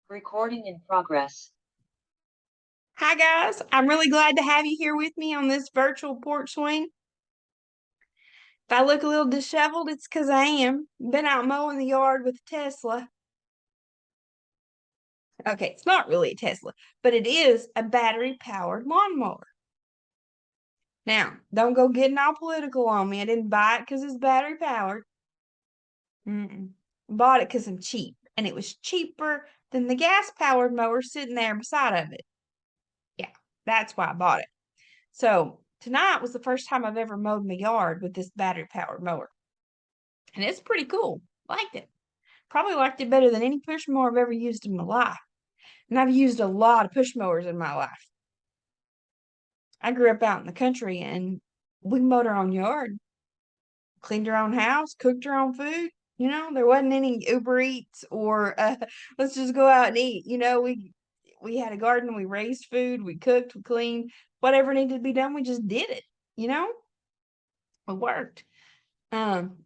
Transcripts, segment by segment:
Recording in progress. Hi, guys. I'm really glad to have you here with me on this virtual porch swing. If I look a little disheveled, it's because I am. Been out mowing the yard with a Tesla. Okay, it's not really a Tesla, but it is a battery-powered lawnmower. Now, don't go getting all political on me. I didn't buy it because it's battery-powered. Bought it because I'm cheap, and it was cheaper than the gas-powered mower sitting there beside of it. Yeah, that's why I bought it. So tonight was the first time I've ever mowed my yard with this battery powered mower. And it's pretty cool. Liked it. Probably liked it better than any push mower I've ever used in my life. And I've used a lot of push mowers in my life. I grew up out in the country and we mowed our own yard, cleaned our own house, cooked our own food. There wasn't any Uber Eats or let's just go out and eat. We had a garden, we raised food, we cooked, we cleaned, whatever needed to be done, we just did it. It worked. Um,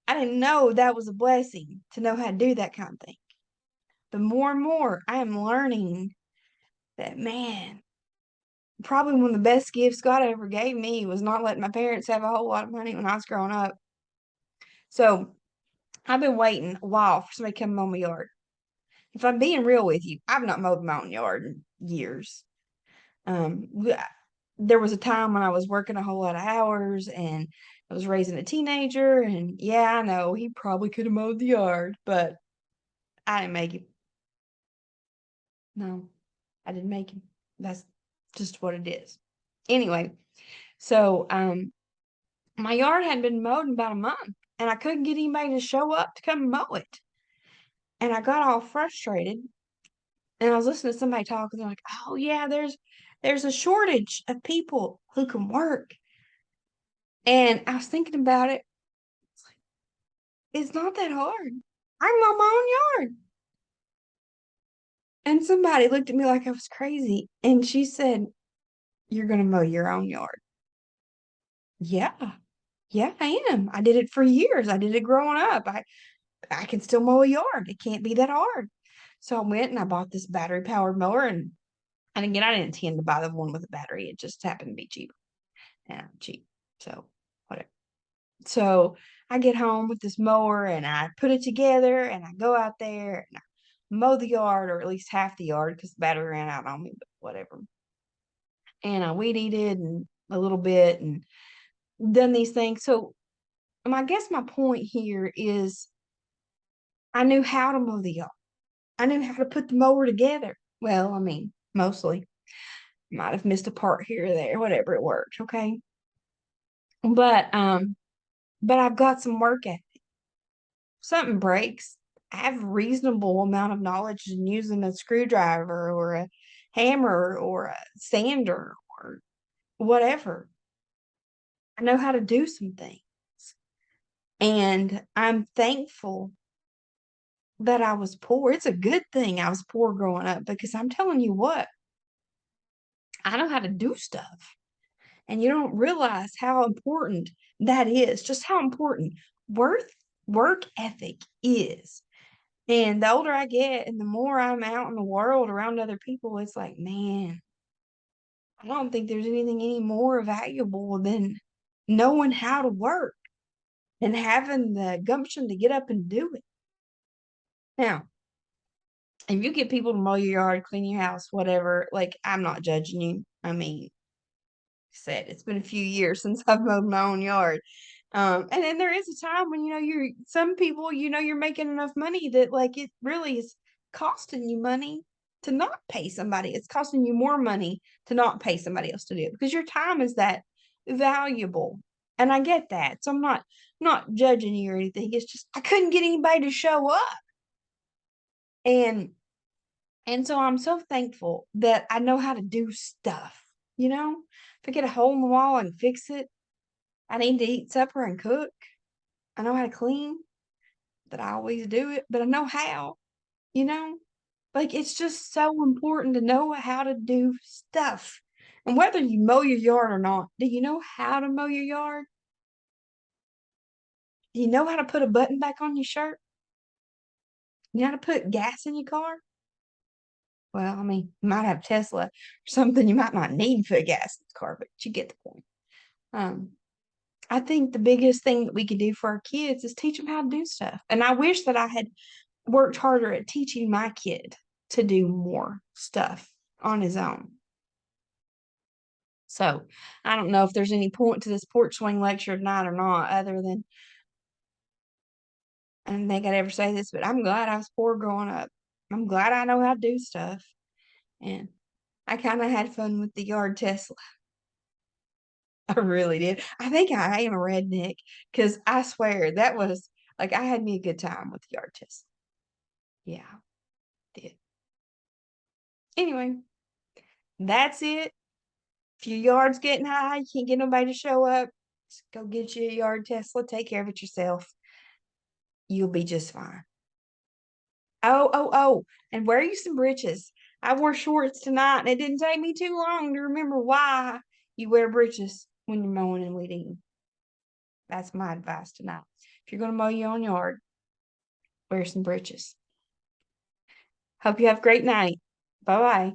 I didn't know that was a blessing to know how to do that kind of thing. But more and more, I am learning that, man, probably one of the best gifts God ever gave me was not letting my parents have a whole lot of money when I was growing up. So I've been waiting a while for somebody to come mow my yard. If I'm being real with you, I've not mowed my own yard in years. Um, there was a time when I was working a whole lot of hours and I was raising a teenager, and yeah, I know he probably could have mowed the yard, but I didn't make him. No, I didn't make him. That's just what it is. Anyway, so my yard hadn't been mowed in about a month, and I couldn't get anybody to show up to come mow it. And I got all frustrated, and I was listening to somebody talk, and they're like, "Oh yeah, there's a shortage of people who can work." And I was thinking about it. It's not that hard. I mow my own yard. And somebody looked at me like I was crazy, and she said, "You're gonna mow your own yard." Yeah. Yeah, I am. I did it for years. I did it growing up. I can still mow a yard. It can't be that hard. So I went and I bought this battery powered mower, and again I didn't intend to buy the one with a battery. It just happened to be cheaper. And I'm cheap. So whatever. So I get home with this mower and I put it together and I go out there and I mow the yard, or at least half the yard because the battery ran out on me, but whatever. And I weed eated and a little bit and done these things. So I guess my point here is I knew how to mow the yard. I knew how to put the mower together. Well, I mean, mostly. Might have missed a part here or there, whatever, it worked, okay? But but I've got some work ethic. Something breaks, I have a reasonable amount of knowledge in using a screwdriver or a hammer or a sander or whatever. I know how to do some things. And I'm thankful that I was poor. It's a good thing I was poor growing up because I'm telling you what, I know how to do stuff. And you don't realize how important that is, just how important worth work ethic is. And the older I get and the more I'm out in the world around other people, it's like, man, I don't think there's anything any more valuable than knowing how to work and having the gumption to get up and do it. Now, if you get people to mow your yard, clean your house, whatever, like I'm not judging you. I mean, said it's been a few years since I've mowed my own yard. And then there is a time when you're some people, you're making enough money that like it really is costing you money to not pay somebody. It's costing you more money to not pay somebody else to do it because your time is that valuable. And I get that. So I'm not judging you or anything. It's just I couldn't get anybody to show up. And and so I'm so thankful that I know how to do stuff. If I get a hole in the wall, I can fix it. I need to eat supper and cook. I know how to clean, that I always do it, but I know how, you know? Like it's just so important to know how to do stuff. And whether you mow your yard or not, do you know how to mow your yard? Do you know how to put a button back on your shirt? You know how to put gas in your car? Well, I mean, you might have Tesla or something you might not need for a gas in the car, but you get the point. Um, I think the biggest thing that we can do for our kids is teach them how to do stuff. And I wish that I had worked harder at teaching my kid to do more stuff on his own. So I don't know if there's any point to this porch swing lecture tonight or not, other than I don't think I'd ever say this, but I'm glad I was poor growing up. I'm glad I know how to do stuff. And I kind of had fun with the yard Tesla. I really did. I think I am a redneck because I swear that was like I had me a good time with the yard Tesla. Yeah, did. Anyway, that's it. If your yard's getting high, you can't get nobody to show up, just go get you a yard Tesla. Take care of it yourself. You'll be just fine. Oh, and wear you some breeches. I wore shorts tonight, and it didn't take me too long to remember why you wear breeches when you're mowing and weeding. That's my advice tonight. If you're going to mow your own yard, wear some breeches. Hope you have a great night. Bye bye.